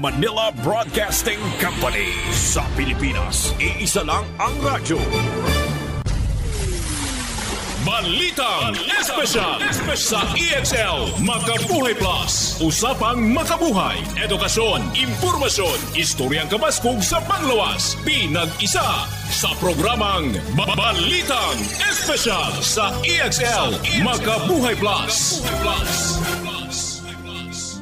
Manila Broadcasting Company. Sa Pilipinas, iisa lang ang radyo. Balitang Espesyal sa EXL Makabuhay Plus. Usapang makabuhay, edukasyon, impormasyon, istoryang kabaskog sa panglawas. Pinag-isa sa programang Balitang Espesyal sa EXL Makabuhay Plus.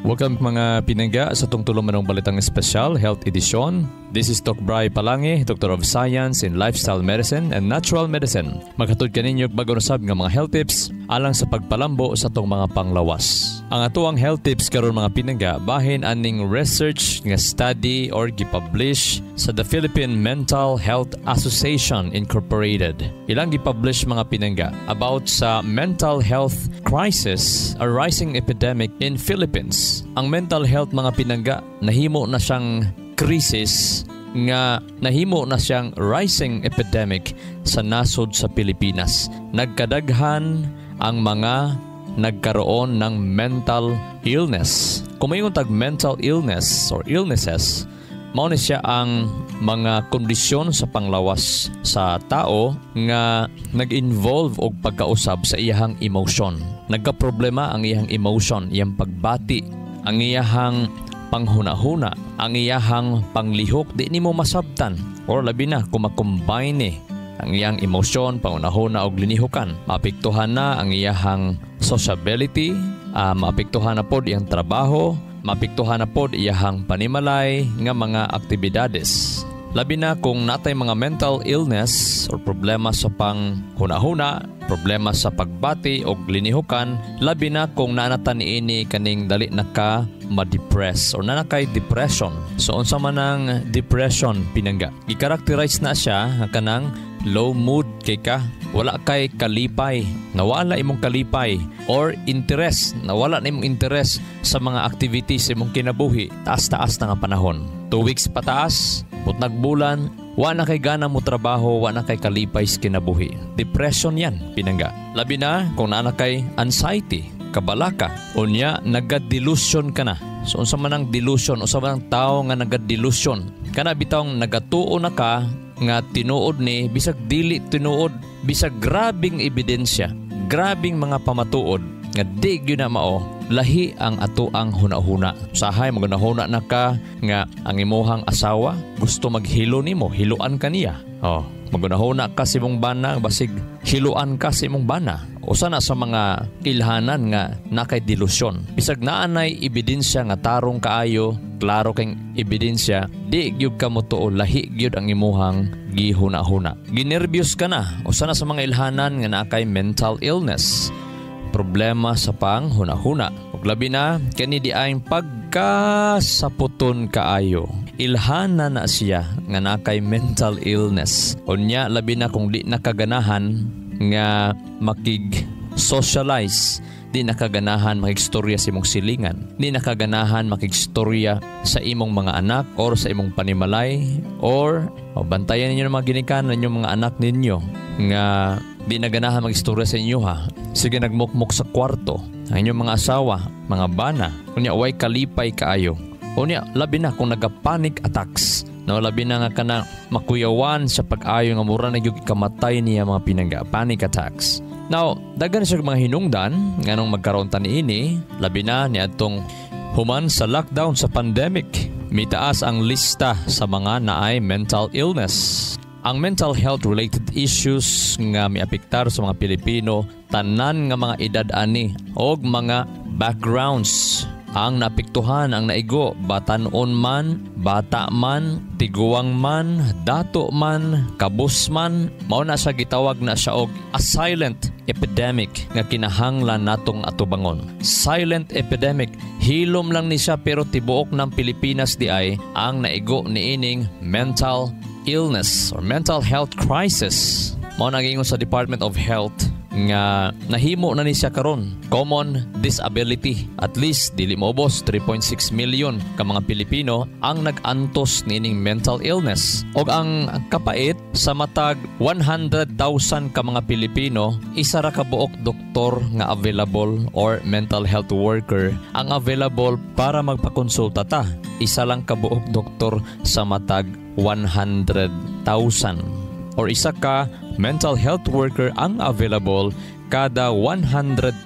Welcome mga pinangga sa itong tulumanong Balitang Espesyal Health Edition. This is Dr. Bry Palangi, Doctor of Science in Lifestyle Medicine and Natural Medicine. Maghatod kaninyo bagunusab nga mga health tips alang sa pagpalambo sa itong mga panglawas. Ang atuang health tips karon mga pinangga bahin aning research nga study or gipublish sa the Philippine Mental Health Association Incorporated. Ilang gipublish mga pinangga about sa mental health crisis, a rising epidemic in Philippines. Ang mental health mga pinangga nahimo na siyang krisis nga nahimo na siyang rising epidemic sa nasod sa Pilipinas. Nagkadaghan ang mga nagkaroon ng mental illness. Kung mayroon tag mental illness or illnesses, mao ni siya ang mga kondisyon sa panglawas sa tao nga nag-involve og pagkausab sa iyahang emotion. Nagka-problema ang iyahang emotion, iyang pagbati, ang iyahang panghuna-huna, ang iyahang panglihok, di ni mo masabtan. Or labi na, kung makombine ang iyang emosyon, panghuna-huna o linihukan, maapektuhan na ang iyahang sociability, maapektuhan na pod iyang trabaho, maapektuhan na pod iyahang panimalay nga mga aktibidades. Labi na kung natay mga mental illness or problema sa panghuna-huna, problema sa pagbati o linihukan, labi na kung nanatan niini kaning dali na ka ma-depress or nanakay depression. So unsa man ang depression pinangga? I-characterize na siya kanang low mood kay ka, wala kay kalipay, nawala imong kalipay, or interest, nawala na imong interest sa mga activities imong kinabuhi, taas-taas na nga panahon. 2 weeks pataas, putnag bulan, wala kay gana mo trabaho, wala kay kalipay sa kinabuhi. Depression yan, pinangga. Labi na kung naana kay anxiety, kabalaka, unya nagka-delusion ka na. So unsa man ang delusion, unsa man ang tao nga nagka-delusion, kana bitawng nagatuo na ka nga tinuod ni bisag dili tinuod, bisag grabing ebidensya, grabing mga pamatuod nga di gyud na mao lahi ang atoang huna-huna. Usahay magunahuna na ka nga ang imuhang asawa gusto maghilo nimo, hiluan ka niya. Magunahuna ka sa imong bana, basig hiluan ka sa imong bana. Usa na sa mga ilhanan nga nakay delusyon. Bisag naanay ebidensya nga tarong kaayo, klaro kang ebidensya, di gyud ka mo tuo, lahi gyud ang imuhang gihuna-huna. Ginervyos ka na. Usa na sa mga ilhanan nga nakay mental illness, problema sa panghuna-huna. Ug labi na kani di ay pagkasaputon kaayo. Ilhana na siya nga nakay mental illness. Unya labi na kung di nakaganahan nga makig-socialize, di nakaganahan makigstorya sa imong silingan, di nakaganahan makigstorya sa imong mga anak or sa imong panimalay, or bantayan ninyo ng mga ginikanan ninyong mga anak ninyo nga di naganahan magistorya sa inyo ha. Sige nagmukmuk sa kwarto ang inyong mga asawa, mga bana, unya way kalipay kaayo. Unya labi na kung nagapanic attacks, no, labi na nga kana makuyawan sa pag-ayo nga mura na gyud kamatay niya mga pinangga, panic attacks. Now, daghan siya mga hinungdan nganong magkaroon ta niini, labi na niadtong human sa lockdown sa pandemic. Mitaas ang lista sa mga naay mental illness. Ang mental health related issues nga miapektar sa mga Pilipino, tanan nga mga edad ani og mga backgrounds ang naapektuhan, ang naigo, batanon man, bata man, tiguang man, dato man, kabus man, mao na siya gitawag na siya og a silent epidemic nga kinahanglan natong atubangon. Silent epidemic, hilom lang ni siya pero tibuok ng Pilipinas di ay ang naigo niining mental illness or mental health crisis. Mao nagingon sa Department of Health nga nahimo na ni siya karon common disability. At least dili moobos 3.6 million ka mga Pilipino ang nag-antos nining mental illness. Og ang kapait Sa matag 100,000 ka mga Pilipino, isa ra ka buok doktor nga available or mental health worker ang available para magpakonsulta ta. Isa lang ka buok doktor sa matag 100,000 or isa ka mental health worker ang available kada 100,000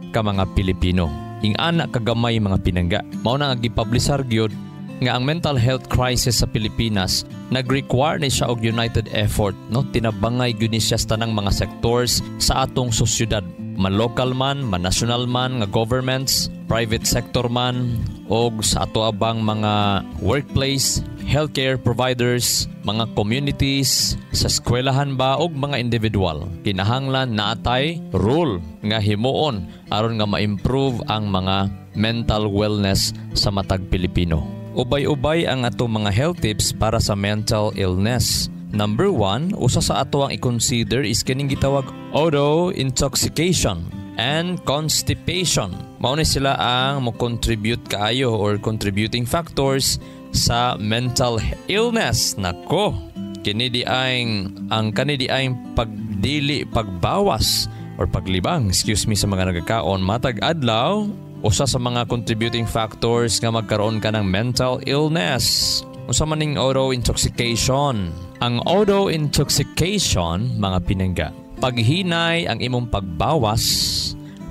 ka mga Pilipino. Ingana kagamay mga pinangga. Mao na nga gipublisar gyud nga ang mental health crisis sa Pilipinas nag-require ni siya og united effort, no? Tinabangay gyud ni siya sa tanang mga sectors sa atong sosyedad, man local man, man national man nga governments, private sector man, og sa ato abang mga workplace, healthcare providers, mga communities, sa eskwelahan ba og mga individual. Kinahanglan naatay rule nga himuon aron nga ma-improve ang mga mental wellness sa matag Pilipino. Ubay-ubay ang atong mga health tips para sa mental illness. Number 1, usa sa ato ang i-consider is kining gitawag auto-intoxication and constipation. Mao ni sila ang mo-contribute kaayo or contributing factors sa mental illness. Nako, kini di ang pagdili, pagbawas or paglibang, sa mga nagkakaon matag adlaw. Usa sa mga contributing factors nga magkaroon ka ng mental illness. Usa man ning auto-intoxication. Ang auto-intoxication, mga pinangga, paghinay ang imong pagbawas,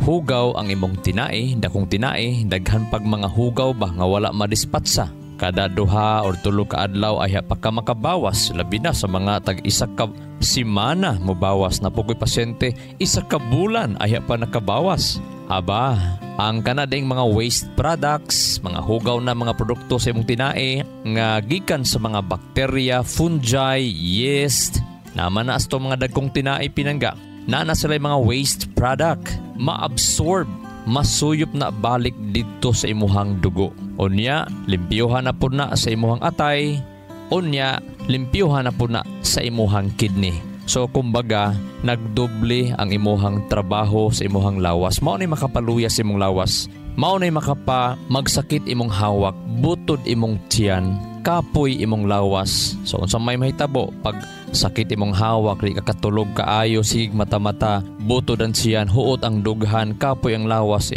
hugaw ang imong tinai, dakong tinai, daghan pag mga hugaw ba nga wala madispatsa. Kada duha or tulo ka adlaw ay pa ka makabawas, labi na sa mga tag-isa ka simana mobawas na pugoy pasyente, isa ka bulan ay pa nakabawas. Aba, ang kanading mga waste products, mga hugaw na mga produkto sa imong tinae nga gikan sa mga bakterya, fungi, yeast, naman na asto mga dagkong tinae pinangga. Na sila mga waste product, ma-absorb, masuyop na balik dito sa imuhang dugo. Unya, limpyuhan na po na sa imuhang atay. Unya, limpyuhan na po na sa imuhang kidney. So kumbaga, nagdoble ang imuhang trabaho sa imuhang lawas. Mao nay makapaluya sa imong lawas. Mao nay magsakit imong hawak, butod imong tiyan, kapoy imong lawas. So unsa may mahitabo pag sakit imong hawak, di ka katulog kaayo, sig mata-mata, butod ang tiyan, huot ang dughan, kapoy ang lawas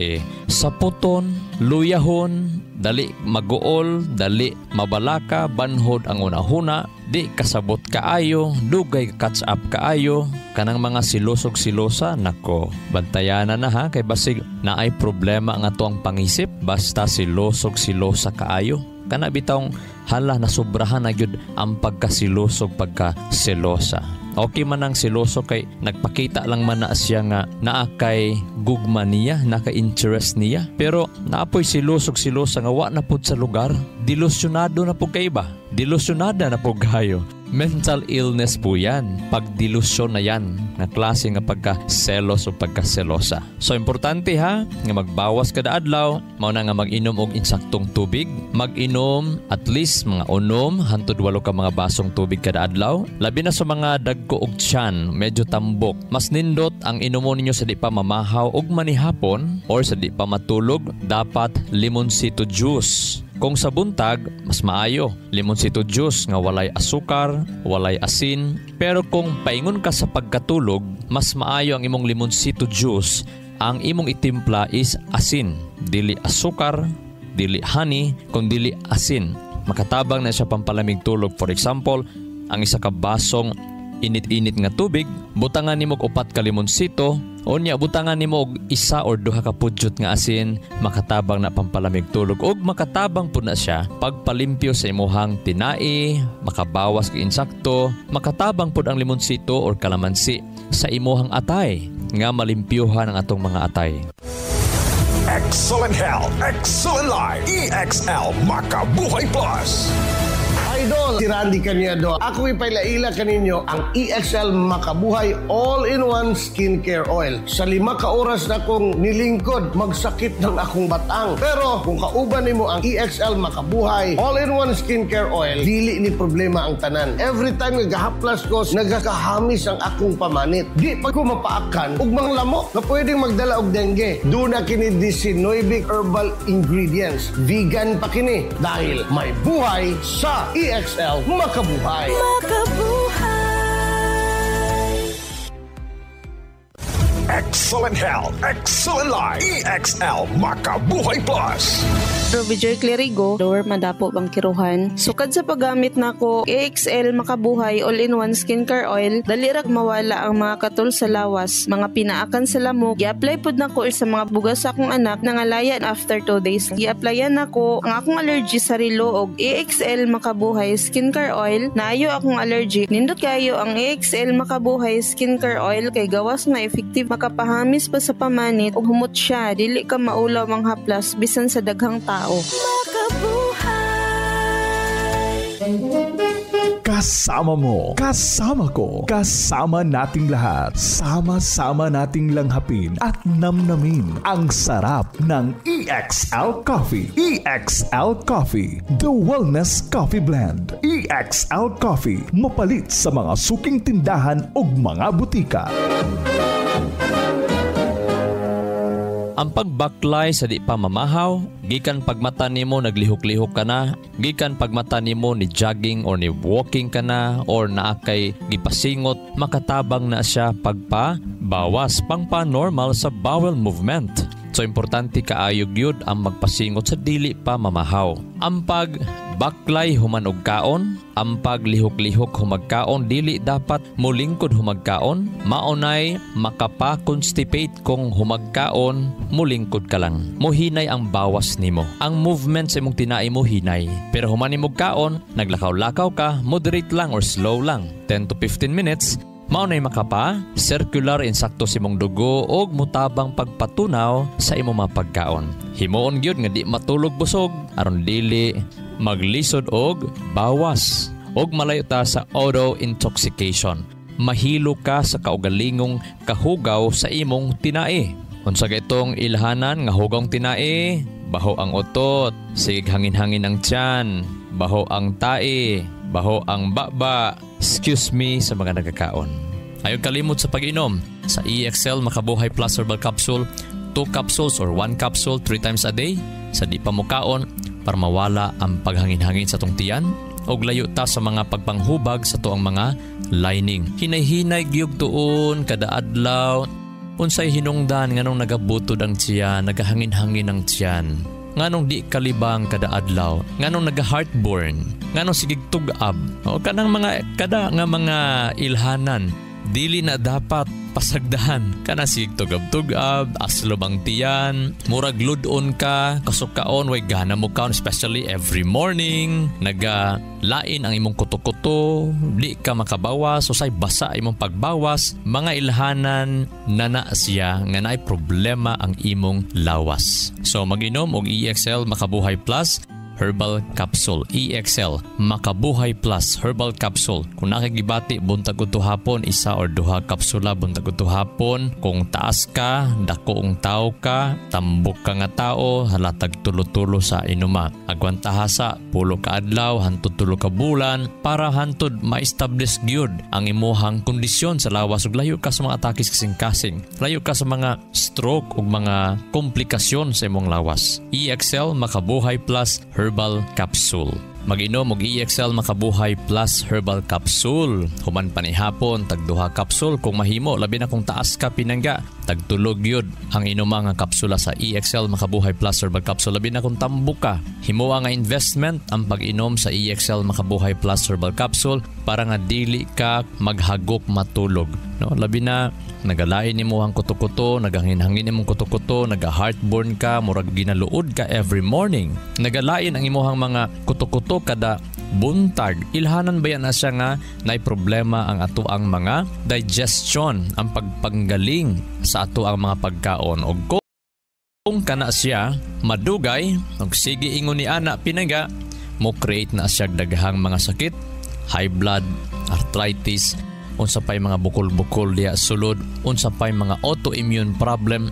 saputon, luyahon, dali maguol, dali mabalaka, banhod ang una-huna, di kasabot kaayo, dugay catch up kaayo, kanang mga silusog-silosa, nako, bantayanan na ha, kay basig na ay problema ang ato ang pangisip, basta silusog-silosa kaayo. Kana bitawng hala na sobrahan na gyud ang pagkasilosog, pagkaselosa. Okay man ang siloso kay nagpakita lang man na siya nga naa kay gugma niya, naka-interest niya. Pero naapoy silosog-silosa nga wa na pud sa lugar. Dilusyonado na po kay ba? Dilusyonada na po kayo. Mental illness po yan. Pagdilusyon na yan. Na klase nga pagka-selos o pagka-selosa. So importante ha, nga magbawas kada adlaw, mao na nga mag-inom og insaktong tubig. Mag-inom at least mga 6 hangtod 8 ka mga basong tubig kada adlaw. Labi na sa mga dagko og tiyan, medyo tambok. Mas nindot ang inomon ninyo sa di pa mamahaw og manihapon or sa di pa matulog, dapat limonsito juice. Kung sa buntag, mas maayo, limonsito juice nga walay asukar, walay asin. Pero kung paingon ka sa pagkatulog, mas maayo ang imong limonsito juice. Ang imong itimpla is asin, dili asukar, dili honey, kung dili asin. Makatabang na siya pampalamig tulog. For example, ang isa ka basong init-init nga tubig, butangan nimo og 4 ka limonsito, unya butangan nimo og 1 or 2 ka pudyot nga asin, makatabang na pampalamig tulog. Og makatabang pud na siya pagpalimpyo sa imuhang tinai, makabawas kay insakto, makatabang pud ang limonsito or kalamansi sa imuhang atay nga malimpyuhan ang atong mga atay. Excellent health, excellent life. EXL Makabuhay Plus. Idol, si Randy Cañedo. Ako ipailaila kaninyo ang EXL Makabuhay All-in-One Skincare Oil. Sa 5 ka oras na kong nilingkod, magsakit ng akong batang. Pero kung kauban nimo ang EXL Makabuhay All-in-One Skincare Oil, dili ni problema ang tanan. Every time nagahaplas ko, nagakahamis ang akong pamanit. Di pa ko mapaakan ug mga lamok na pwedeng magdala og dengue. Duna kini 19 herbal ingredients. Vegan pa kini dahil may buhay sa EXL Makabuhay. Makabuhay. excellent health, excellent life. EXL Makabuhay Plus. Ruby Joy Clerigo, lower madapo bang kiruhan. Sukad sa paggamit nako EXL Makabuhay All-in-One Skincare Oil, dali ra mawala ang mga katol sa lawas, mga pinaakan sa lamok. I-apply pod nako sa mga bugas sa akong anak nangalayan after 2 days. I-applyan nako ang akong allergy sa rilo og EXL Makabuhay Skincare Oil. Naayo akong allergy. Nindot kayo ang EXL Makabuhay Skincare Oil kay gawas na effective, makapahamis pa sa pamanit ug humot siya, dili ka maulaw ang haplas bisan sa daghang tao. Kasama mo, kasama ko, kasama nating lahat. Sama-sama nating langhapin at namnamin ang sarap ng EXL Coffee. EXL Coffee, the wellness coffee blend. EXL Coffee, mapalit sa mga suking tindahan ug mga butika. Ang pagbaklay sa di pa mamahaw, gikan pagmata nimo naglihok-lihok ka na, gikan pagmata nimo ni jogging or ni walking ka na, or naakay gipasingot, makatabang na siya pagpabawas pangpa-normal sa bowel movement. So importante kaayog yun ang magpasingot sa dili pa mamahaw. Ang pagbaklay human og kaon, ang paglihok-lihok humagkaon, dili dapat mulingkod humagkaon. Maunay makapa-constipate kung humagkaon, mulingkod ka lang. Muhinay ang bawas nimo. Ang movement sa imong tinai mo hinay. Pero human imong kaon, naglakaw-lakaw ka, moderate lang or slow lang. 10 to 15 minutes, maunay makapa, circular insakto sa imong dugo og mutabang pagpatunaw sa imong mga pagkaon. Himuon gyud nga di matulog busog aron dili maglisod og bawas. Og malayo ta sa auto-intoxication. Mahilo ka sa kaugalingong kahugaw sa imong tinai. Unsa gaytong ilhanan nga hugawng tinai, baho ang utot, sig hangin-hangin ang tiyan, baho ang tae, baho ang baba. Excuse me sa mga nagkakaon. Ayaw kalimot sa pag-inom sa EXL Makabuhay Plus Herbal Capsule, 2 capsules or 1 capsule 3 times a day sa di pa mo kaon para mawala ang paghangin-hangin sa tong tiyan og layo ta sa mga pagpanghubag sa tuang mga lining. Hinay-hinay gyud tuon kada adlaw. Unsay hinungdan nganong nagabutod ang tiyan, nagahangin-hangin ang tiyan. Nganong di kalibang kada adlaw, nganong naga-heartburn, nganong sigig tug-ab. O kanang mga kada nga mga ilhanan, dili na dapat pasagdahan. Kana sigig tugab-tugab, aslob ang tiyan, murag ludon ka, kasukaon, way gana mo kaon, especially every morning. Lain ang imong kuto-kuto, di ka makabawas, usay basa imong pagbawas. Mga ilhanan na siya nga naay problema ang imong lawas. So mag-inom og EXL Makabuhay Plus Herbal Capsule. EXL Makabuhay Plus Herbal Capsule. Kung nakikibati, buntag uto hapon, 1 or 2 kapsula buntag uto hapon. Kung taas ka, dakoong tao ka, tambok ka nga tao, halatag tulo-tulo sa inuma. Agwantahasa, 10 ka adlaw, hantod 3 ka bulan, para hantod ma-establish gyud ang imuhang kondisyon sa lawas ug layo ka sa mga atakis kasing-kasing. Layo ka sa mga stroke ug mga komplikasyon sa imong lawas. EXL Makabuhay Plus Herbal Capsule. Mag-inom og EXL Makabuhay Plus Herbal Capsule. Human panihapon, tag 2 kapsul. Kung mahimo, labi na kung taas ka pinangga, tagtulog yun ang inumang kapsula sa EXL Makabuhay Plus Herbal Capsule. Labi na kung tambok ka, himuwa nga investment ang pag-inom sa EXL Makabuhay Plus Herbal Capsule para nga dili ka maghagok matulog. No? Labi na nagalain ni mo ang kuto-kuto, nagahangin-hangin ni mong kuto-kuto, naga-heartburn ka, murag ginaluod ka every morning. Nagalain ang imuhang mga kuto-kuto kada buntag. Ilhanan ba yan na siya nga naay problema ang ato ang mga digestion, ang pagpanggaling sa ato ang mga pagkaon. O kung kana siya madugay, og sige ingon ni ana pinaga, mo create na siya daghang mga sakit, high blood, arthritis, unsa pay mga bukol-bukol diya sulod, unsa pay mga autoimmune problem,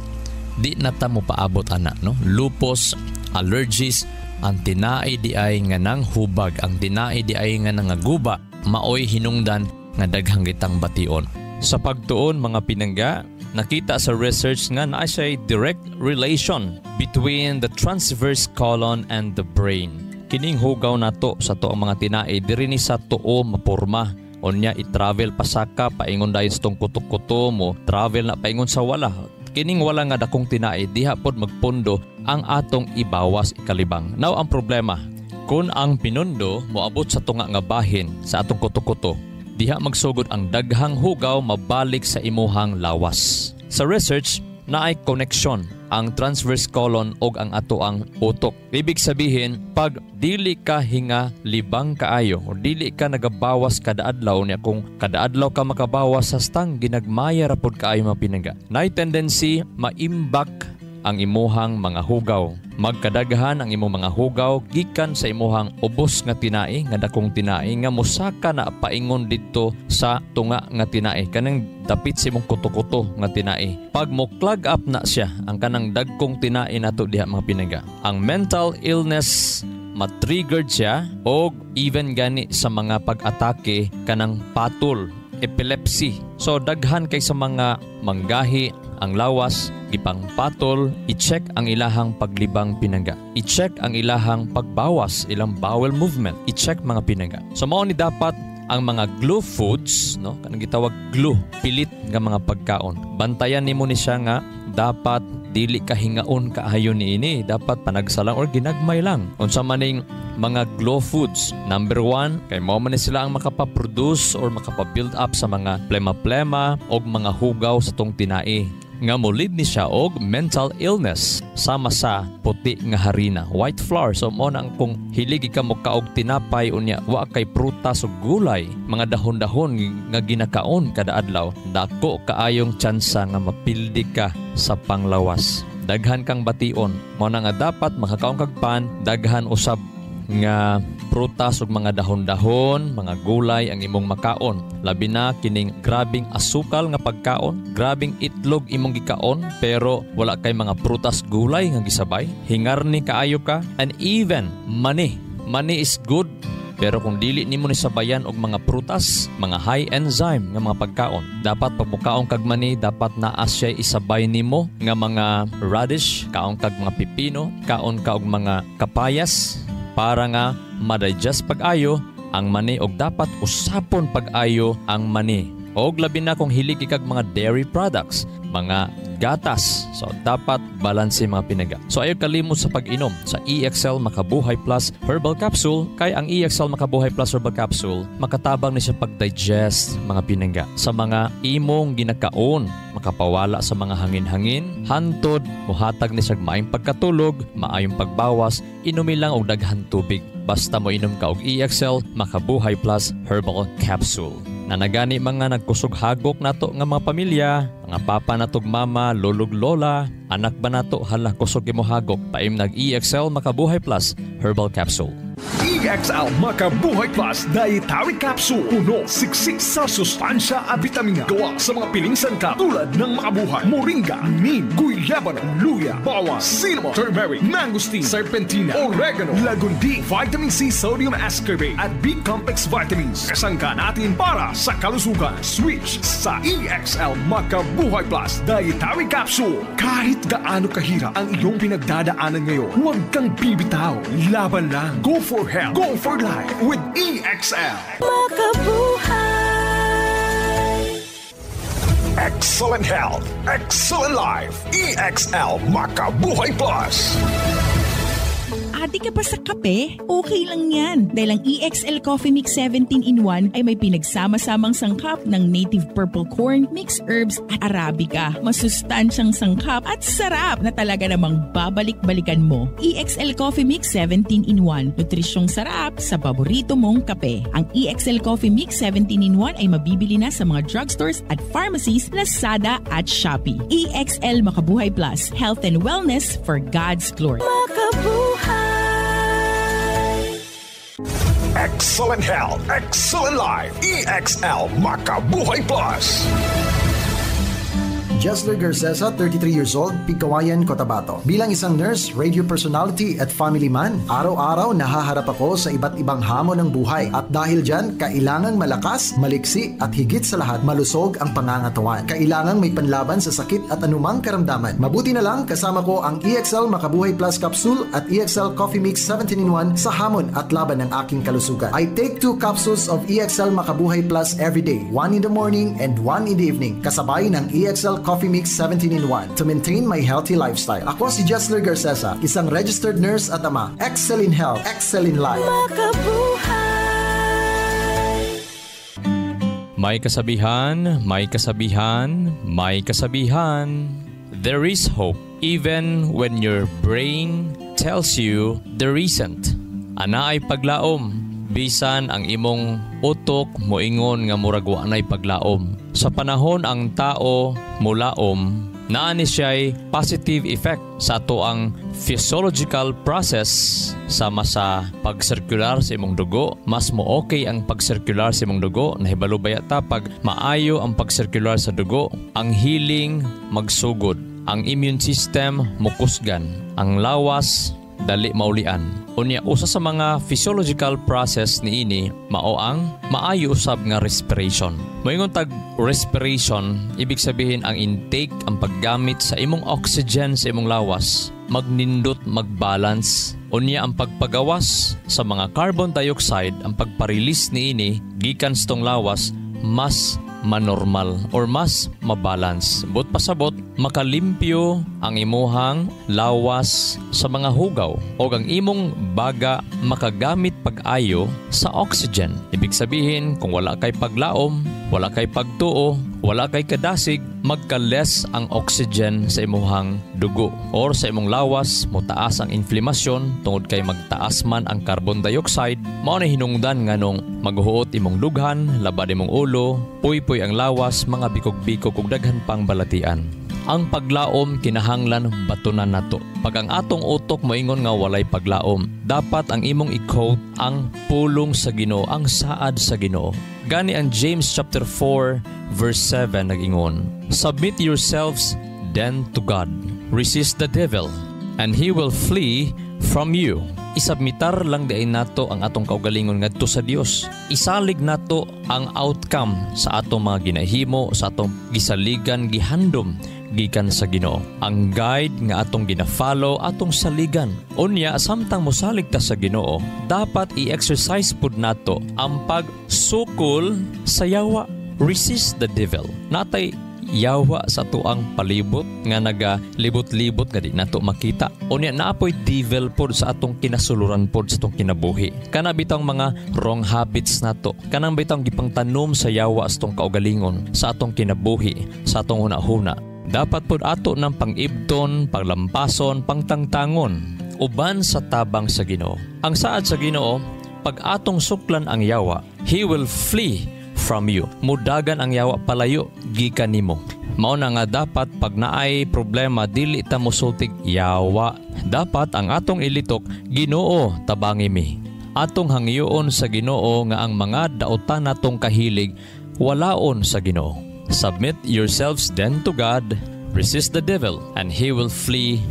di na ta mo paabot ana, no? Lupus, allergies, ang tinai di ay nga nang hubag, ang tinai di ay nga nangaguba, maoy hinungdan nga daghang gitang bation. Sa pagtuon mga pinangga, nakita sa research nga na siya direct relation between the transverse colon and the brain. Kining hugaw nato sa to ang mga tinai diri ni sa tuo mapurma. Onya i-travel pasaka paingon dayon sa tong kuto-kuto mo, travel na paingon sa wala. kining wala nga dakong tinai diha pod magpundo ang atong ibawas ikalibang. Now ang problema, kung ang pinundo moabot sa tunga nga bahin sa atong kuto-kuto, diha magsugod ang daghang hugaw mabalik sa imuhang lawas. Sa research, naay connection ang transverse colon og ang ato ang utok. Ibig sabihin, pag dili ka hinga libang kaayo o dili ka nagabawas kada adlaw niya, kung kada adlaw ka makabawas sa stang ginagmaya ra pod kaayo mapinangga, naay tendency maimbak ang imuhang mga hugaw. Magkadaghan ang imong mga hugaw gikan sa imuhang ubos nga tinai, nga dakong tinai nga mosaka na paingon dito sa tunga nga tinai, kanang dapit sa imong kuto-kuto nga tinai. Pag mo clog up na siya ang kanang dagkong tinai nato diha mga pinangga, ang mental illness matriggered siya o even gani sa mga pag-atake kanang patol, epilepsy. So daghan kay sa mga manggahi ang lawas, gipang patol, i-check ang ilahang paglibang pinangga. I-check ang ilahang pagbawas, ilang bowel movement. I-check mga pinangga. So mao ni dapat ang mga glue foods, no? Kanang gitawag glue, pilit nga mga pagkaon. Bantayan nimo ni siya nga dapat dili ka hingaon kaayo niini, dapat panagsalang or ginagmay lang. Unsa maning mga glue foods, number 1, kay mao man sila ang makapaproduce or makapabuild up sa mga plema-plema o mga hugaw sa tong tinai, nga molid ni siya og mental illness sama sa puti nga harina, white flour. So mo nang kung hiligi ka mo kaog tinapay unya wa kay prutas o gulay, mga dahon-dahon nga ginakaon kada adlaw, dako kaayong tsansa nga mapildi ka sa panglawas. Daghan kang bation, mo na nga dapat makakaon kag pan, daghan usab nga prutas ug mga dahon-dahon, mga gulay ang imong makaon. Labi na kining grabing asukal nga pagkaon, grabing itlog imong gikaon pero wala kay mga prutas gulay nga gisabay. Hingarni kaayo ka, and even mani. Mani is good, pero kung dili nimo ni sabayan og mga prutas, mga high enzyme nga mga pagkaon, dapat pagmukaon kag mani, dapat naa siya isabay nimo nga mga radish, kaon kag mga pipino, kaon ka og mga kapayas, para nga ma-digest pag-ayo ang mani og dapat usapon pag-ayo ang mani. Og labi na kung hilig kag mga dairy products, mga gatas, so dapat balanse mga pinaga. So ayaw kalimot sa pag-inom sa EXL Makabuhay Plus Herbal Capsule, kay ang EXL Makabuhay Plus Herbal Capsule makatabang ni siya pag-digest mga pinaga sa mga imong ginakaon, makapawala sa mga hangin-hangin, hantod, muhatag ni siya maayong pagkatulog, maayong pagbawas, inumi lang og daghan tubig. Basta mo inom ka og EXL Makabuhay Plus Herbal Capsule. Nanagani mga nagkusog hagok nato nga mga pamilya, mga papa natog mama, lulog lola, anak ba nato hala kusog imo hagok, paim nag EXL Makabuhay Plus Herbal Capsule. EXL Makabuhay Plus Dietary Capsule. Puno, siksik sa sustansya at vitamina. Gawa sa mga piling sangkap tulad ng makabuhay, moringa, neem, guyabano, luya, bawang, cinnamon, turmeric, mangosteen, serpentina, oregano, lagundi, vitamin C, sodium ascorbate at B-complex vitamins. Kasangka natin para sa kalusugan. Switch sa EXL Makabuhay Plus Dietary Capsule. Kahit gaano kahirap ang iyong pinagdadaanan ngayon, huwag kang bibitaw. Laban lang. Go for health. Go for life with EXL. Makabuhay! Excellent health, excellent life. EXL Makabuhay Plus. Adi ka pa sa kape? Okay lang yan. Dahil ang EXL Coffee Mix 17-in-1 ay may pinagsama-samang sangkap ng native purple corn, mixed herbs at Arabica. Masustansyang sangkap at sarap na talaga namang babalik-balikan mo. EXL Coffee Mix 17-in-1. Nutrisyong sarap sa paborito mong kape. Ang EXL Coffee Mix 17-in-1 ay mabibili na sa mga drugstores at pharmacies, Lazada at Shopee. EXL Makabuhay Plus. Health and wellness for God's glory. Makabuhay! Excellent health, excellent life. EXL Makabuhay Plus. Jesler Garcesa, 33 years old, Pigkawayan, Cotabato. Bilang isang nurse, radio personality at family man, araw-araw nahaharap ako sa iba't ibang hamon ng buhay. At dahil dyan, kailangang malakas, maliksi at higit sa lahat, malusog ang pangangatawan. Kailangang may panlaban sa sakit at anumang karamdaman. Mabuti na lang, kasama ko ang EXL Makabuhay Plus Capsule at EXL Coffee Mix 17-in-1 sa hamon at laban ng aking kalusugan. I take 2 capsules of EXL Makabuhay Plus every day, 1 in the morning and 1 in the evening, kasabay ng EXL Coffee Coffee Mix 17-in-1 to maintain my healthy lifestyle. Ako si Jessler Garcesa, isang registered nurse at ama. Excel in health, excel in life. May kasabihan, may kasabihan, may kasabihan. There is hope even when your brain tells you there isn't. Ana ay paglaom, bisan ang imong utok moingon nga murag wa nay paglaom. Sa panahon ang tao mulaom, naa ni siya'y positive effect sa ato ang physiological process sama sa pag-circular sa imong dugo. Mas mo okay ang pag-circular sa imong dugo. Nahibalo ba yata pag maayo ang pag-circular sa dugo, ang healing magsugod, ang immune system mukusgan, ang lawas dali maulian. Unya usa sa mga physiological process niini mao ang maayo usab nga respiration. Moingon tag respiration, ibig sabihin ang intake, ang paggamit sa imong oxygen sa imong lawas magnindot magbalance. Unya ang pagpagawas sa mga carbon dioxide, ang pagpa-release niini gikan sa tong lawas mas manormal or mas mabalance. But pasabot, makalimpyo ang imuhang lawas sa mga hugaw o ang imong baga makagamit pag-ayo sa oxygen. Ibig sabihin, kung wala kay paglaom, wala kay pagtuo, wala kay kadasig, magka-less ang oxygen sa imuhang dugo or sa imong lawas, mutaas ang inflamasyon tungod kay magtaas man ang carbon dioxide. Mao na hinungdan nganong maghuot imong dughan, labad imong ulo, puy-puy ang lawas, mga bikog-bikog ug daghan pang balatian. Ang paglaom kinahanglan batunan nato. Pag ang atong utok moingon nga walay paglaom, dapat ang imong i-quote ang pulong sa Ginoo, ang saad sa Ginoo. Gani ang James chapter 4 verse 7 nagingon, "Submit yourselves then to God. Resist the devil, and he will flee from you." Isabmitar lang diay nato ang atong kaugalingon ngadto sa Dios. Isalig nato ang outcome sa atong mga ginahimo, sa atong gisaligan, gihandom gikan sa Ginoo. Ang guide nga atong gina-follow atong saligan. Unya samtang mosalig ta sa Ginoo, dapat i-exercise pud nato ang pagsukol sa yawa. Resist the devil. Natay yawa sa tuang palibot nga nagalibot-libot nga di nato makita. Unya naapoy devil pod sa atong kinasuluran pod sa atong kinabuhi. Kana bitang mga wrong habits nato. Kanang bitang gipangtanom sa yawa sa atong kaugalingon, sa atong kinabuhi, sa atong hunahuna. Dapat pod ato ng pang-ibton, paglampason, pangtangtangon uban sa tabang sa Ginoo. Ang saad sa Ginoo, pag atong suklan ang yawa, he will flee from you. Mudagan ang yawa palayo gikan nimo. Mao na nga dapat pag naay problema dili ta mosultig yawa. Dapat ang atong ilitok, Ginoo tabangi mi. Atong hangyoon sa Ginoo nga ang mga dautan natong kahilig walaon sa Ginoo. Submit yourselves then to God, resist the devil, and he will flee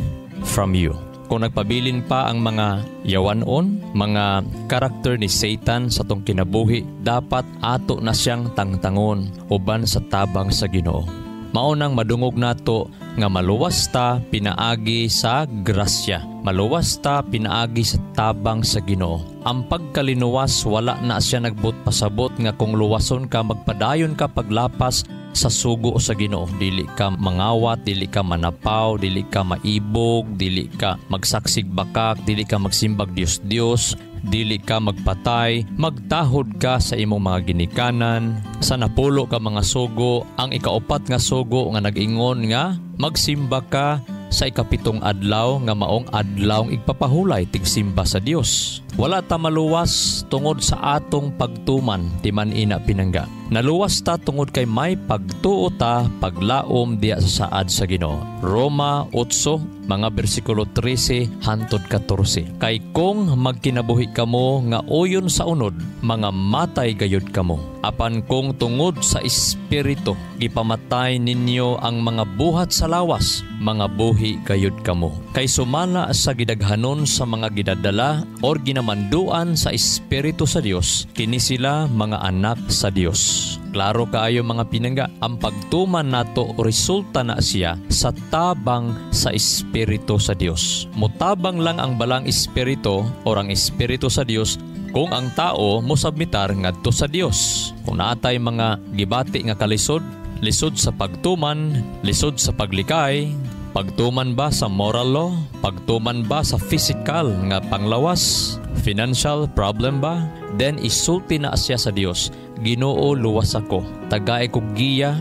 from you. Kung nagpabilin pa ang mga yawanon, mga karakter ni Satan sa tong kinabuhi, dapat ato na siyang tangtangon uban sa tabang sa Ginoo. Maunang madungog nato nga maluwas ta pinaagi sa grasya. Maluwas ta pinaagi sa tabang sa Ginoo. Ang pagkalinuwas wala na siya nagbut pasabot nga kung luwason ka magpadayon ka paglapas sa sugo sa Ginoo. Dili ka mangawat, dili ka manapaw, dili ka maibog, dili ka magsaksig bakak, dili ka magsimbag Dios-Dios, dili ka magpatay, magtahod ka sa imong mga ginikanan, sa napulo ka mga sugo. Ang ikaupat nga sugo nga nag-ingon nga magsimba ka sa ikapitong adlaw nga maong adlaw igpapahulay tigsimba sa Dios. Wala ta maluwas tungod sa atong pagtuman, timan ina pinangga. Naluwas ta tungod kay may pagtuo ta paglaom diya sa saad sa Ginoo. Roma 8 mga bersikulo 13 hantod 14. Kay kung magkinabuhi kamo nga uyon sa unod, mga matay gayud kamo. Apan kung tungod sa espiritu gipamatay ninyo ang mga buhat sa lawas, mga buhi gayud kamo. Kay sumala sa gidaghanon sa mga gidadala or ginamanduan sa espiritu sa Dios, kini sila mga anak sa Dios. Klaro kaayo mga pinangga, ang pagtuman nato resulta na siya sa tabang sa espiritu sa Dios. Mutabang lang ang balang espiritu o ang espiritu sa Dios kung ang tao mo submitar ngadto sa Dios. Kung naatay mga gibati nga kalisod, Lisod sa pagtuman, lisod sa paglikay, pagtuman ba sa moral law, pagtuman ba sa physical nga panglawas, financial problem ba, then isulti na siya sa Dios. Ginoo, luwas ako, tagay kog giya,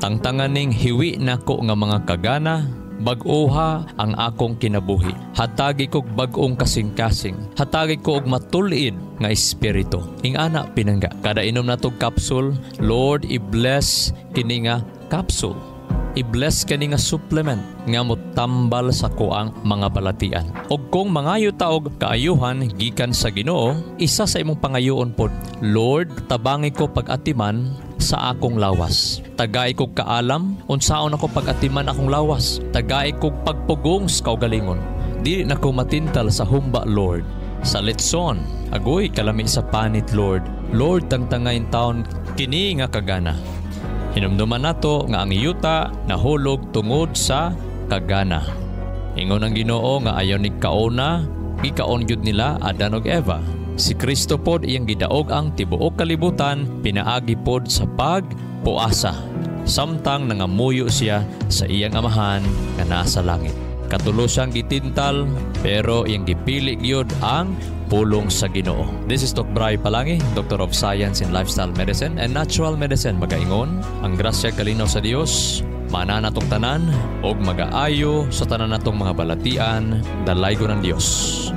tangtanganing hiwi nako nga mga kagana, bag-oha ang akong kinabuhi. Hatagi kog bag-ong kasing-kasing. Hatagi ko og matulid nga espiritu. Ingana pinangga. Kada inom natog capsule, Lord, i-bless kini nga capsule. I-bless kani nga supplement nga motambal sa kuang mga balatian. Og kung mangayo ta og kaayuhan gikan sa Ginoo, isa sa imong pangayoon pod, Lord, tabangi ko pag-atiman sa akong lawas. Tagay kog kaalam unsaon ako pag-atiman akong lawas. Tagay kog pagpugong sa kaugalingon. Dili na ko matintal sa humba, Lord. Sa litson, agoy kalami sa panit, Lord. Lord, tangtangayin taon kini nga kagana. Hinumduman nato nga ang yuta nahulog tungod sa kagana. Ingon ang Ginoo nga ayaw ni kaona, gikaon gyud nila Adan ug Eva. Si Kristo pod iyang gidaog ang tibuok kalibutan, pinaagi pod sa pagpuasa. Samtang nangamuyo siya sa iyang amahan nga nasa langit. Katulo siyang gitintal, pero iyang gipili gyud ang pulong sa Ginoo. This is Dr. Bray Palangi, Doctor of Science in Lifestyle Medicine and Natural Medicine. Magaingon, ang grasya kalinaw sa Dios, mana natong tanan, og magaayo sa tanan natong mga balatian, dalaygo ng Dios.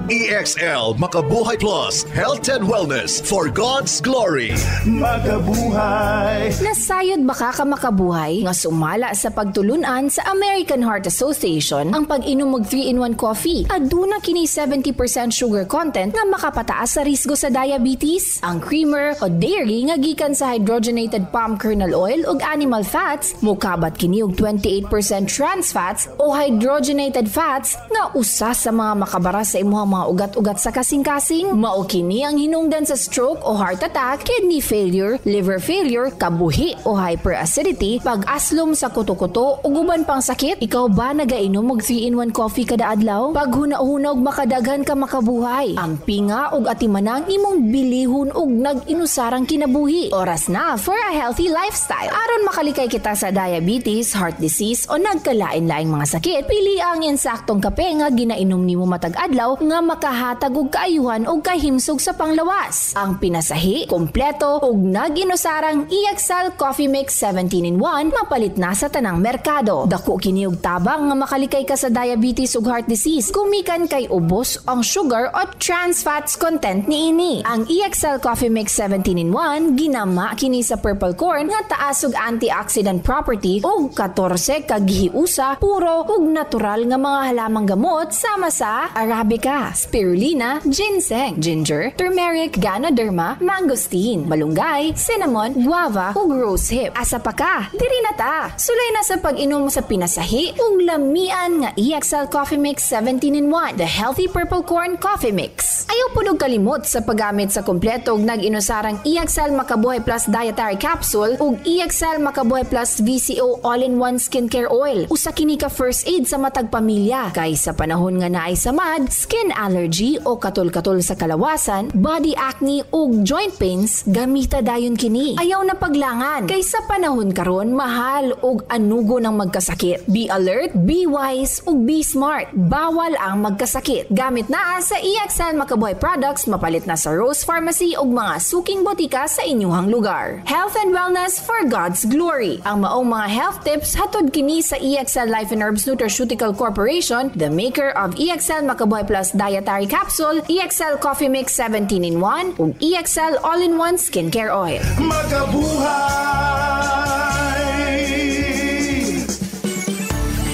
EXL Makabuhay Plus, Health and Wellness for God's Glory. Makabuhay. Nasayod baka ka makabuhay nga sumala sa pagtulunan sa American Heart Association ang pag-inom og 3-in-1 coffee. Aduna kini 70% sugar content nga makapataas sa risgo sa diabetes. Ang creamer o dairy nga gikan sa hydrogenated palm kernel oil ug animal fats, mukabat kini og 28% trans fats o hydrogenated fats nga usa sa mga makabara sa imuhang mga ugat-ugat sa kasing-kasing. Mao kini ang hinungdan sa stroke o heart attack, kidney failure, liver failure, kabuhi o hyperacidity, pag-aslom sa kuto-kuto ug uban pang sakit. Ikaw ba nagainom og 3-in-1 coffee kada adlaw? Pag huna-huna og makadaghan ka makabuhay. Ang pinga ug atimanang imong bilihon ug nag-inusarang kinabuhi. Oras na for a healthy lifestyle. Aron makalikay kita sa diabetes, heart disease o nagkalain-laing mga sakit, pili ang insaktong kape nga ginainom nimo matag adlaw nga makahatag og kaayuhan og kahimsog sa panglawas. Ang pinasahi, kompleto ug nag-inusarang EXL Coffee Mix 17-in-1 mapalit na sa tanang merkado. Dako kini og tabang nga makalikay ka sa diabetes ug heart disease kumikan kay ubos ang sugar o trans fats content niini. Ang EXL Coffee Mix 17-in-1 ginama kini sa purple corn nga taas og antioxidant property ug 14 ka gihiusa puro ug natural nga mga halamang gamot sama sa arabica, spirulina, ginseng, ginger, turmeric, ganoderma, mangosteen, malunggay, cinnamon, guava ug rosehip. Asa pa ka? Diri na ta. Sulay na sa pag-inom sa pinasahi ug lamian nga EXL Coffee Mix 17-in-1, the healthy purple corn coffee mix. Ayaw po kalimot sa paggamit sa kompleto ug nag-inusarang EXL Makabuhay Plus Dietary Capsule ug EXL Makabuhay Plus VCO All-in-One Skincare Oil. Usa kini ka first aid sa matag pamilya kay sa panahon nga naay samad, skin allergy o katol-katol sa kalawasan, body acne ug joint pains, gamita dayon kini. Ayaw na paglangan kay sa panahon karon mahal ug anugo ng magkasakit. Be alert, be wise ug be smart. Bawal ang magkasakit. Gamit na sa EXL Makabuhay products mapalit na sa Rose Pharmacy ug mga suking botika sa inyuhang lugar. Health and wellness for God's glory. Ang maong mga health tips hatod kini sa EXL Life and Herbs Nutraceutical Corporation, the maker of EXL Makabuhay Plus Dietary Capsule, EXL Coffee Mix 17-in-1 ug EXL All-in-One Skincare Oil. Makabuhay!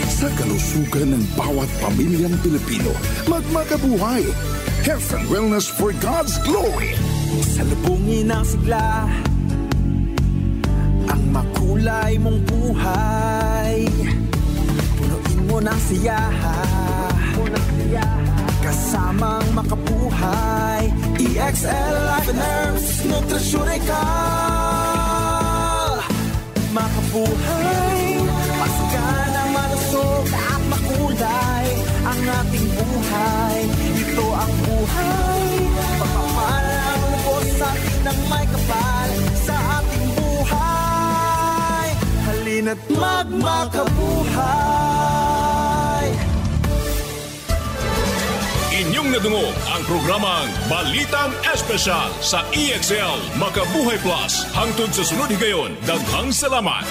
Sa kalusugan ng bawat pamilyang Pilipino, magmakabuhay! Health and wellness for God's glory! Salubungin ang sigla, ang makulay mong buhay. Punuin mo ng siyaha, kasamang makabuhay. EXL Life and Herbs Nutraceutical. Makabuhay, pasigan ang malusog at makulay ang ating buhay. Ito ang buhay, pagmamahal ang lubos sa atin ng may kapal sa ating buhay. Halina at magmakabuhay. Inyong nadungo ang programang Balitang Espesyal sa EXL Makabuhay Plus. Hangtod sa sunod higayon, daghang salamat.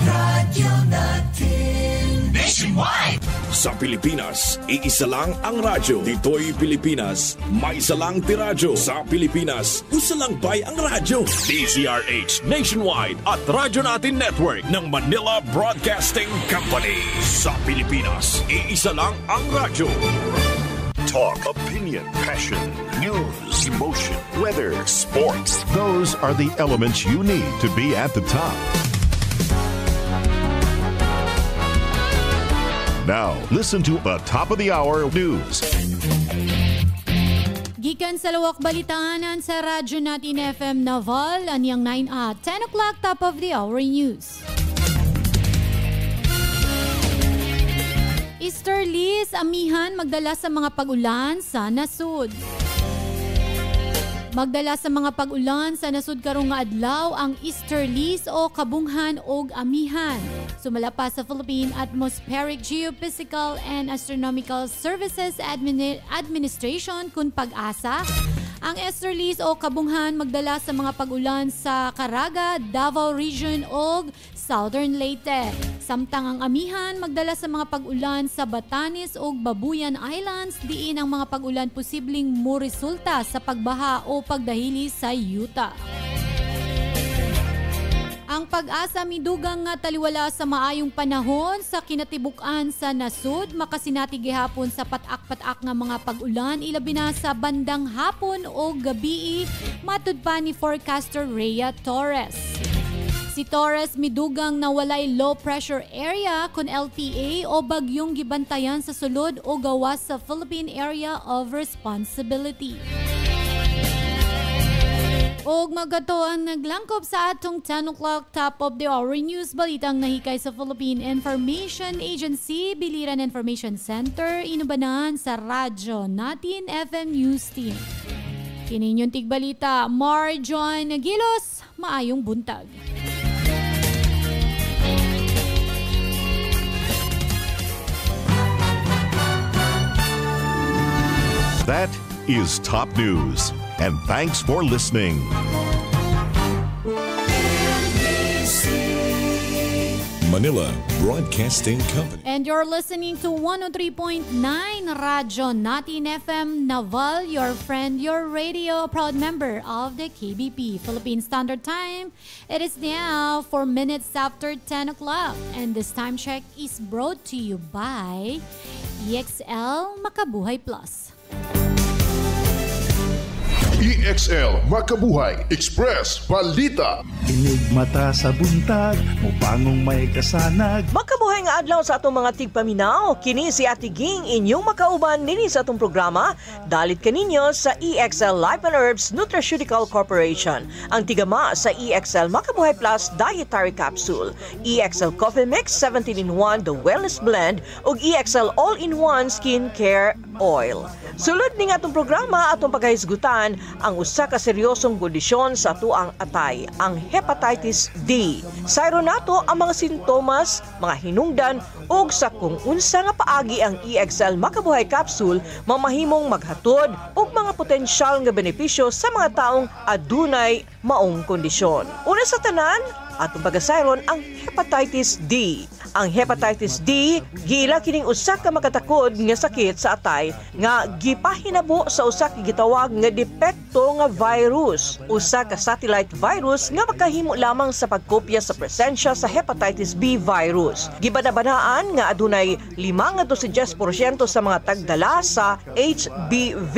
Radyo natin nationwide. Sa Pilipinas, iisa lang ang radyo. Dito'y Pilipinas, may isa lang tiradyo. Sa Pilipinas, usa lang bay ang radyo. DZRH Nationwide at Radyo Natin Network ng Manila Broadcasting Company. Sa Pilipinas, iisa lang ang radyo. Talk, opinion, passion, news, emotion, weather, sports. Those are the elements you need to be at the top. Now, listen to the top of the hour news. Gikan sa lawak balitahanan sa Radyo Natin FM Naval, anyang 9 at 10 o'clock top of the hour news. Easterlies, amihan magdala sa mga pag-ulan sa nasud. Magdala sa mga pag-ulan sa nasud karong nga adlaw ang easterlies o kabunghan og amihan. Sumala pa sa Philippine Atmospheric Geophysical and Astronomical Services Administration kun pag-asa. Ang easterlies o kabunghan magdala sa mga pag-ulan sa Caraga, Davao Region ug Southern Leyte. Samtang ang amihan magdala sa mga pag-ulan sa Batanes ug Babuyan Islands, diin ang mga pag-ulan posibleng moresulta sa pagbaha o pagdahili sa yuta. Ang pag-asa midugang nga taliwala sa maayong panahon sa kinatibuk-an sa nasud, makasinati gihapon sa patak-patak nga mga pag-ulan ilabi na sa bandang hapon o gabii, matud pa ni forecaster Rhea Torres. Si Torres midugang na walay low pressure area kun LPA o bagyong gibantayan sa sulod o gawas sa Philippine Area of Responsibility. Og magato ang naglangkop sa atong 10 o'clock top of the hour news balitang nahikay sa Philippine Information Agency, Biliran Information Center, inubanan sa Radyo Natin FM News Team. Kininyong tigbalita, Marjon Gilos, maayong buntag. That is top news. And thanks for listening. Manila Broadcasting Company. And you're listening to 103.9 Radyo Natin FM Naval, your friend, your radio, proud member of the KBP. Philippine Standard Time. It is now 4 minutes after 10 o'clock. And this time check is brought to you by EXL Makabuhay Plus. EXL Makabuhay Express Balita. Inig mata sa buntag, mupangong may kasanag. Makabuhay nga adlaw sa atong mga tigpaminaw. Kini si Ate Ging, inyong makauban nini sa atong programa. Dalit kaninyo sa EXL Life and Herbs Nutraceutical Corporation. Ang tigama sa EXL Makabuhay Plus Dietary Capsule, EXL Coffee Mix 17-in-1 The Wellness Blend ug EXL All-in-1 Skin Care Oil. Sulod ning atong programa atong pagkahisgutan ang usa ka seryosong kondisyon sa atuang atay, ang hepatitis D. Sayro nato ang mga sintomas, mga hinungdan ug sa kung unsa nga paagi ang EXL Makabuhay Capsule mamahimong maghatod og mga potensyal nga benepisyo sa mga taong adunay maong kondisyon. Una sa tanan, atong pagasayron ang hepatitis D. Ang hepatitis D, gila kining usa ka makatakod nga sakit sa atay nga gipahinabo sa usa ka gitawag nga depekto nga virus. Usa ka satellite virus nga makahimo lamang sa pagkopya sa presensya sa hepatitis B virus. Gibanabanaan nga adunay 5-10% sa mga tagdala sa HBV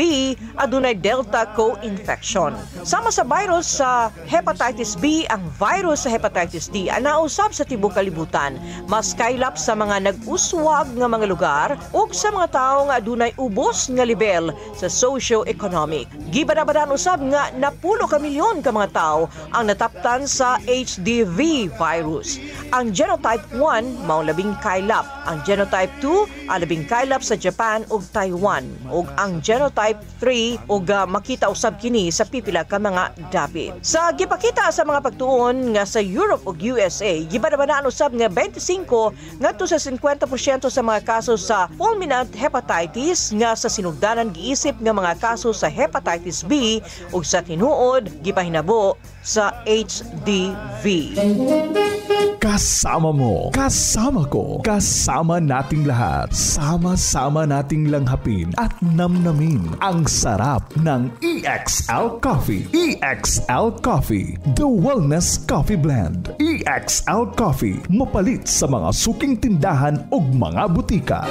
adunay Delta co-infection. Sama sa virus sa hepatitis B, ang virus sa hepatitis D ana usab sa tibuok kalibutan. Mas kaylap sa mga nag-uswag nga mga lugar o sa mga tao nga adunay ubos nga level sa socio-economic. Gibanabanan usab nga napulo ka milyon ka mga tao ang nataptan sa HDV virus. Ang genotype 1 mao labing kaylap. Ang genotype 2 labing kaylap sa Japan ug Taiwan. Ug ang genotype 3 ug makita usab kini sa pipila ka mga dapit. Sa gipakita sa mga pagtuon nga sa Europe ug USA, gibanabanaan usab nga 25 ngadto sa 50% sa mga kaso sa fulminant hepatitis nga sa sinugdanan giisip nga mga kaso sa hepatitis B ug sa tinuod gipahinabo sa HDV. Kasama mo, kasama ko, kasama nating lahat. Sama-sama nating langhapin at namnamin ang sarap ng EXL Coffee. EXL Coffee, the wellness coffee blend. EXL Coffee, mapalit sa mga suking tindahan ug mga butika.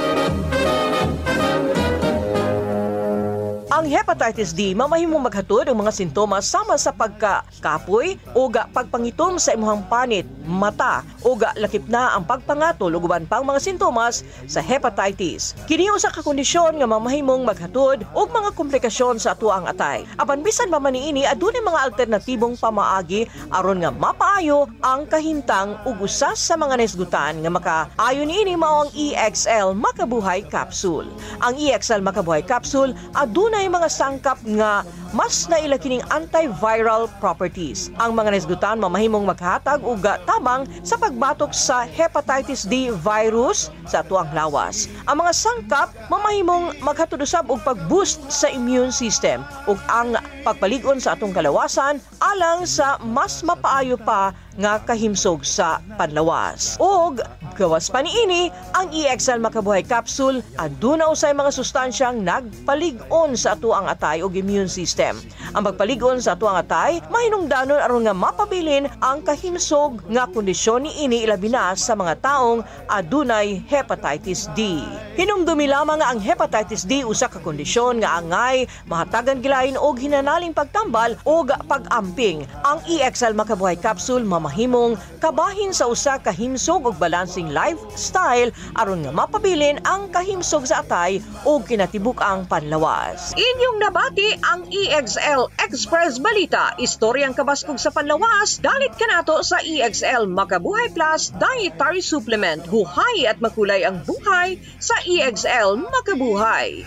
Ang hepatitis D mamahimong maghatod ang mga sintomas sama sa pagkakapoy o pagpangitom sa imuhang panit, mata o lakip na ang pagpangatol ug uban pang mga sintomas sa hepatitis. Kini usa ka kondisyon nga mamahimong maghatod og mga komplikasyon sa atuang atay. Apan bisan pa man niini adunay mga alternatibong pamaagi aron nga mapaayo ang kahintang ug usa sa mga naisgutan nga makaayo niini mao ang EXL Makabuhay Capsule. Ang EXL Makabuhay Capsule adunay mga sangkap nga mas naila kining antiviral properties. Ang mga naisgutan mamahimong maghatag og tabang sa pagbatok sa hepatitis D virus sa atuang lawas. Ang mga sangkap mamahimong maghatod usab og pag-boost sa immune system ug ang pagpalig-on sa atong kalawasan alang sa mas mapaayo pa nga kahimsog sa panlawas. Og gawas pa niini, ang EXL Makabuhay Capsule aduna usay mga sustansyang nagpalig-on sa atuang atay ug immune system. Ang pagpalig-on sa atuang atay mahinungdanon aron nga mapabilin ang kahimsog nga kondisyon niini ilabi na sa mga taong adunay hepatitis D. Hinumdumi lamang nga ang hepatitis D usa ka kondisyon nga angay mahatagan gilain og hinanaling pagtambal o pag-amping. Ang EXL Makabuhay Capsule mamahimong kabahin sa usa ka himsog ug balancing lifestyle aron nga mapabilin ang kahimsog sa atay o kinatibuk ang panlawas. Inyong nabati ang EXL Express Balita, istoryang kabaskog sa panlawas, dalit kanato sa EXL Makabuhay Plus Dietary Supplement. Huhay at makulay ang buhay sa EXL Makabuhay.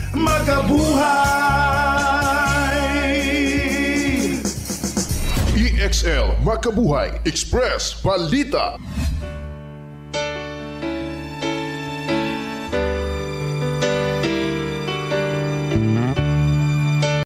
EXL Makabuhay Express Balita.